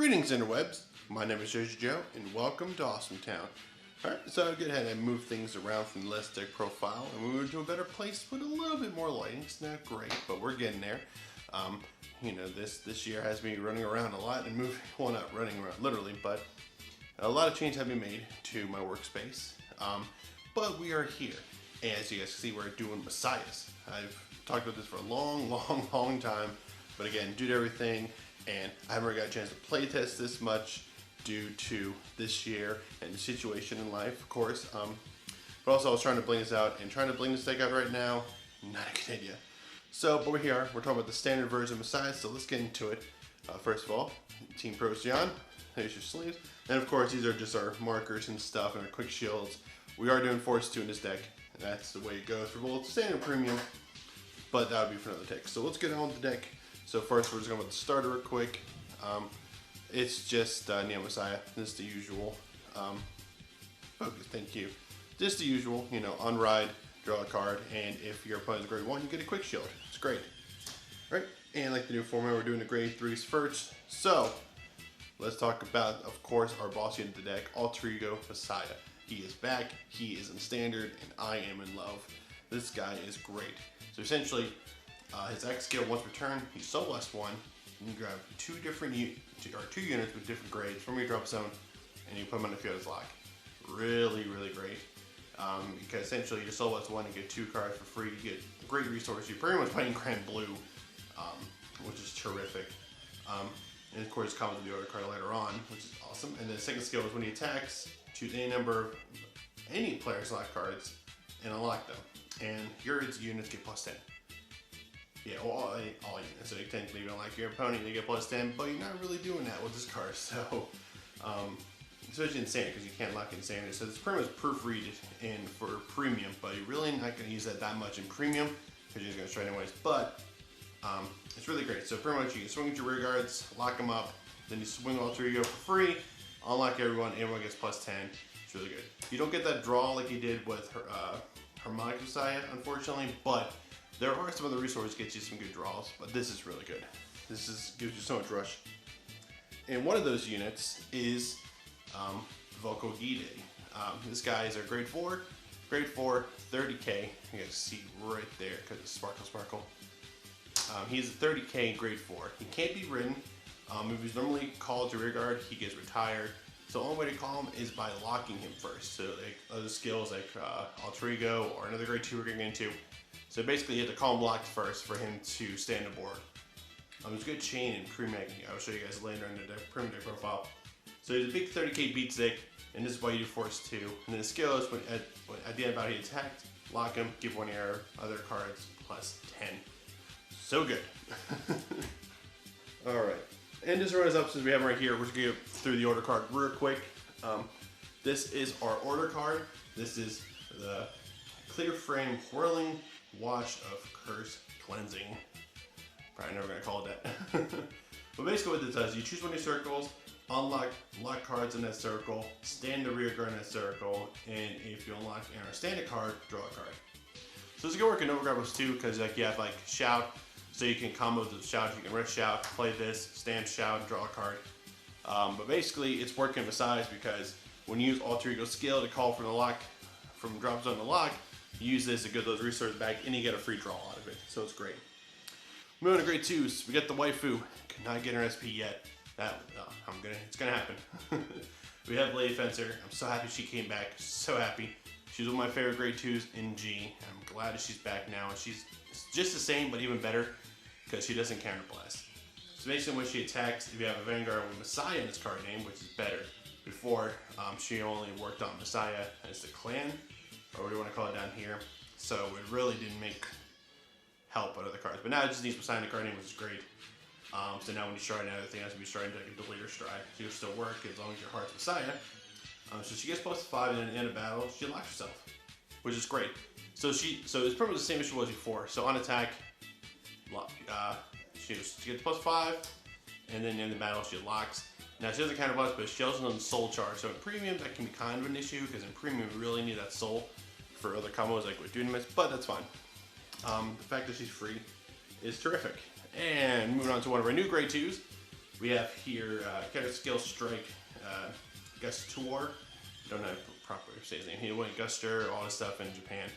Greetings, interwebs. My name is Jersey Joe, and welcome to Awesome Town. Alright, so I'll go ahead and move things around from the Let's Deck profile, and we move to a better place with a little bit more lighting. It's not great, but we're getting there. This year has me running around a lot and moving, well, not running around literally, but a lot of changes have been made to my workspace. But we are here. And as you guys can see, we're doing Messiahs. I've talked about this for a long time, but again, due to everything, and I haven't really got a chance to play test this much due to this year and the situation in life, of course. But also I was trying to bling this out, and trying to bling this deck out right now, not a good idea. So, but we're here, we're talking about the standard version of Messiah, so let's get into it. First of all, Team Procyon, there's your sleeves. And of course, these are just our markers and stuff and our quick shields. We are doing Force 2 in this deck, and that's the way it goes for both standard and premium, but that would be for another deck. So let's get on with the deck. So first, we're just going with the starter real quick. It's just Neo Messiah. This is the usual. Focus, thank you. Just the usual, on ride, draw a card, and if your opponent's grade 1, you get a quick shield. It's great. Right? And like the new format, we're doing the grade 3s first. So let's talk about, of course, our boss unit of the deck, Alter Ego Messiah. He is back, he is in standard, and I am in love. This guy is great. So essentially, his X skill once per turn, you Soul Blast 1, and you grab two units with different grades from your drop zone, and you put them on the field as lock. Really great. Because essentially you Soul Blast 1 and get 2 cards for free. You get a great resource. You're pretty much playing Grand Blue, which is terrific. And of course, it comes with the order card later on, which is awesome. And then the second skill is when he attacks, choose any number of any player's lock cards and unlock them. And your units get plus 10. Yeah, well, all units. So technically, you don't like your opponent, they get plus 10, but you're not really doing that with this card. So, especially in standard, because you can't lock in standard. So it's pretty much proofread in for premium, but you're really not going to use that much in premium, because you're just going to try anyways. But it's really great. So pretty much you can swing at your rear guards, lock them up, then you swing Alter Ego for free, unlock everyone gets plus 10. It's really good. You don't get that draw like you did with Harmonic Messiah, unfortunately, but there are some other resources that get you some good draws, but this is really good. Gives you so much rush. And one of those units is Vocal Gide. This guy is our grade 4, 30k. You guys see right there because it's sparkle. He's a 30k grade 4. He can't be ridden. If he's normally called to rear guard, he gets retired. So the only way to call him is by locking him first. So like other skills like Alter Ego or another grade 2 we're going to get into. So basically you have to call him locked first for him to stay on the board. There's a good chain in pre-mag. I'll show you guys later in the premium deck profile. So he's a big 30k beat stick, and this is why you do Force 2. And then the skill is at the end of how he attacked, lock him, give one of your other cards plus 10. So good. Alright. And just to run us up, since we have him right here, we're just going to go through the order card real quick. This is our order card. This is the Clear Frame Whirling Watch of Curse Cleansing. Probably never going to call it that. But basically what this does, you choose one of your circles, lock cards in that circle, stand the rear guard in that circle, and if you unlock a standard card, draw a card. So this is going to work in Overgrapplers too, because you have Shout, so you can combo the Shout, you can rest Shout, play this, stand Shout, draw a card. But basically it's working besides, because when you use Alter Ego skill to call from the lock, from drop zone to lock, you use this to get those resources back, and you get a free draw out of it. So it's great. Moving to grade 2s, we got the waifu. Could not get her SP yet. It's gonna happen. We have Lady Fencer. I'm so happy she came back. So happy. She's one of my favorite grade 2s in G. I'm glad that she's back now. And she's just the same, but even better, because she doesn't counter blast. So basically when she attacks, if you have a Vanguard with Messiah in its card name, which is better. Before, she only worked on Messiah as the clan, or what do you want to call it down here. So it really didn't make help with other cards. But now it just needs Messiah in the card name, which is great. So now when you stride another thing, has to be striding like a deleter stride. She'll still work as long as your heart's Messiah. So she gets plus 5, and then at the end of battle, she locks herself, which is great. So it's pretty much the same as she was before. So on attack, she gets plus 5, and then in the battle she locks. Now she doesn't counter blast, but she also doesn't soul charge. So in premium that can be kind of an issue, because in premium we really need that soul for other combos like with Dunamis, but that's fine. The fact that she's free is terrific. And moving on to one of our new grade 2s, We have here Counter Skill Strike Gustor. Don't know how to properly say his name. He went Guster, all this stuff in Japan.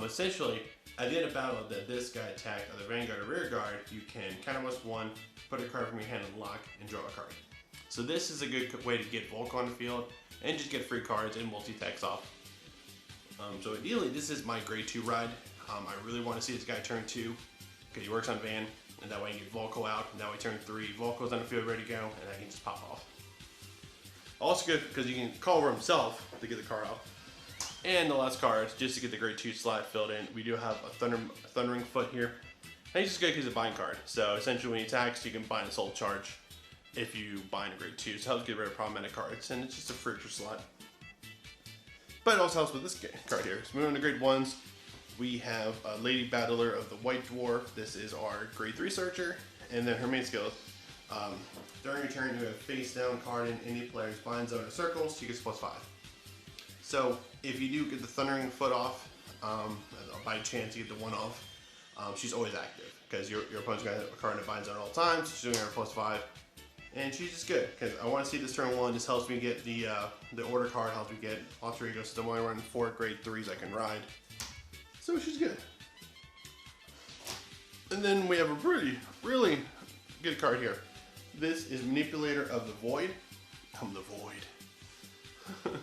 Essentially, at the end of battle that this guy attacked, either Vanguard or Rear Guard, you can counter+1, put a card from your hand and lock, and draw a card. So this is a good way to get Volk on the field and just get free cards and multi-attacks off. So ideally, this is my grade 2 ride. I really want to see this guy turn 2 because he works on Van, and that way I can get Volko out, and that way turn 3, Volko's on the field ready to go, and I can just pop off. Also good because you can call over himself to get the card out. And the last card, just to get the grade 2 slot filled in, we do have a Thundering Foot here. And he's just good because he's a bind card. So essentially when he attacks, you can bind a Soul Charge if you bind a grade 2. So it helps get rid of problematic cards, and it's just a free extra slot. But it also helps with this card here. So moving on to grade 1s, we have Lady Battler of the White Dwarf. This is our grade 3 searcher. And then her main skills. During your turn, you have face down card in any player's bind zone or circles. She gets +5. So if you do get the Thundering Foot off, by chance you get the 1 off, she's always active because your opponent's got a card in a bind zone at all times. She's doing her +5, and she's just good because I want to see this turn 1. This helps me get the order card, helps me get alter ego. So I'm only running 4 grade 3s I can ride. So she's good. And then we have a really good card here. This is Manipulator of the Void. I'm the Void.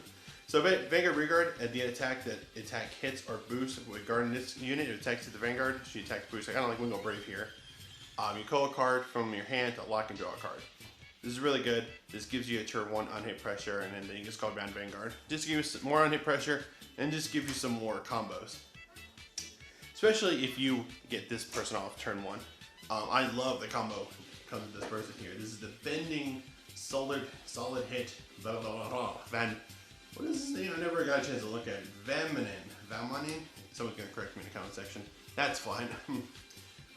So Vanguard Rearguard, at the attack that attack hits or boosts with guarding this unit, it attacks to the Vanguard. She attacks boosts. I kind of like Wingo Brave here. You call a card from your hand to lock and draw a card. This is really good. This gives you a turn 1 unhit pressure, and then you just call down Vanguard. Just give you some more unhit pressure, and just give you some more combos. Especially if you get this person off turn 1. I love the combo comes with this person here. This is the Bending Solid Hit Van. What is his name? I never got a chance to look at it. Vamanin? Someone's going to correct me in the comment section. That's fine.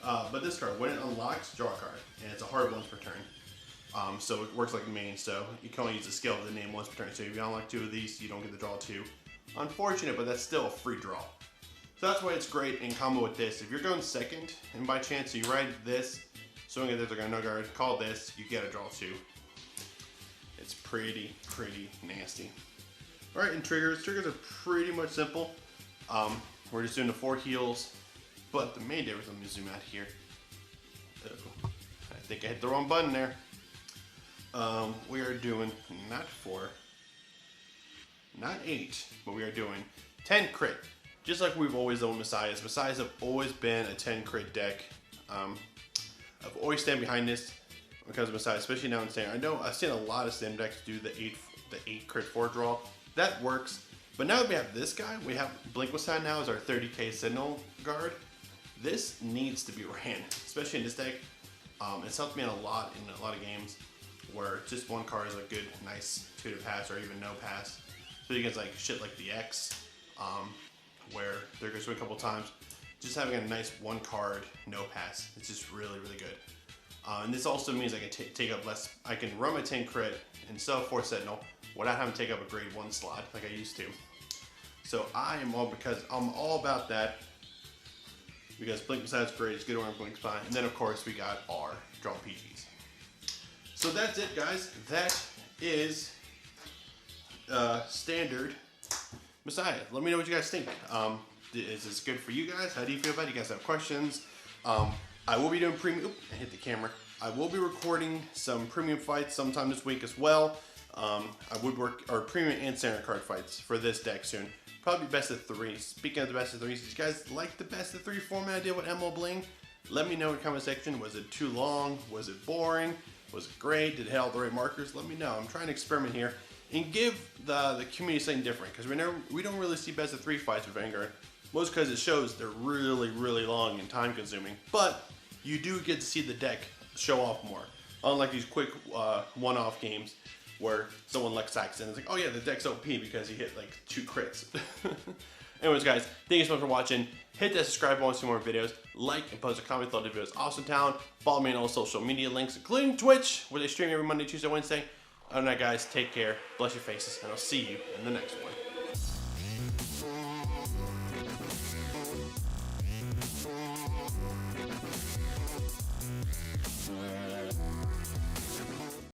But this card, when it unlocks, draw a card. And it's a hard once per turn. So it works like the main, so you can only use the skill of the name once per turn. So if you unlock 2 of these, you don't get the draw 2. Unfortunate, but that's still a free draw. So that's why it's great in combo with this. If you're going second, and by chance you ride this, swing at this, they're going to no guard, call this, you get a draw 2. It's pretty nasty. Alright, and triggers. Triggers are pretty much simple. We're just doing the 4 heals, but the main difference, let me zoom out here. I think I hit the wrong button there. We are doing not 4, not 8, but we are doing 10 crit. Just like we've always done with Messiahs. Messiahs have always been a 10 crit deck. I've always stand behind this when it comes to Messiah, especially now in Standard. I know I've seen a lot of Standard decks do the 8 crit 4 draw. That works. But now that we have this guy, we have Blink Messiah now as our 30k Sentinel guard. This needs to be ran, especially in this deck. It's helped me out a lot in a lot of games where just one card is a good, nice 2 to pass or even no pass. So you get like shit like the X, where they're going to swing a couple times. Just having a nice 1 card, no pass, it's just really good. And this also means I can take up less, I can run my 10 crit and sell 4 Sentinel without having to take up a grade 1 slot like I used to. So I'm all about that because Blink Messiah's great, it's good to run Blink Messiah. And then of course we got our draw PGs. So that's it guys, that is Standard Messiah. Let me know what you guys think. Is this good for you guys? How do you feel about it? You guys have questions? I will be doing premium. Oop, I hit the camera. I will be recording some premium fights sometime this week as well. I would work our premium and standard card fights for this deck soon. Probably best of 3. Speaking of the best of 3s, did you guys like the best of 3 format I did with MO Bling? Let me know in the comment section. Was it too long? Was it boring? Was it great? Did it hit all the right markers? Let me know. I'm trying to experiment here and give the community something different because we don't really see best of 3 fights with Vanguard. Most because it shows they're really long and time consuming. But you do get to see the deck show off more. Unlike these quick one-off games where someone like Saxon is like, oh yeah, the deck's OP because he hit like 2 crits. Anyways guys, thank you so much for watching. Hit that subscribe button to see more videos. Like and post a comment thought the video is awesome town. Follow me on all social media links, including Twitch, where they stream every Monday, Tuesday, Wednesday. Other than that guys, take care, bless your faces, and I'll see you in the next one.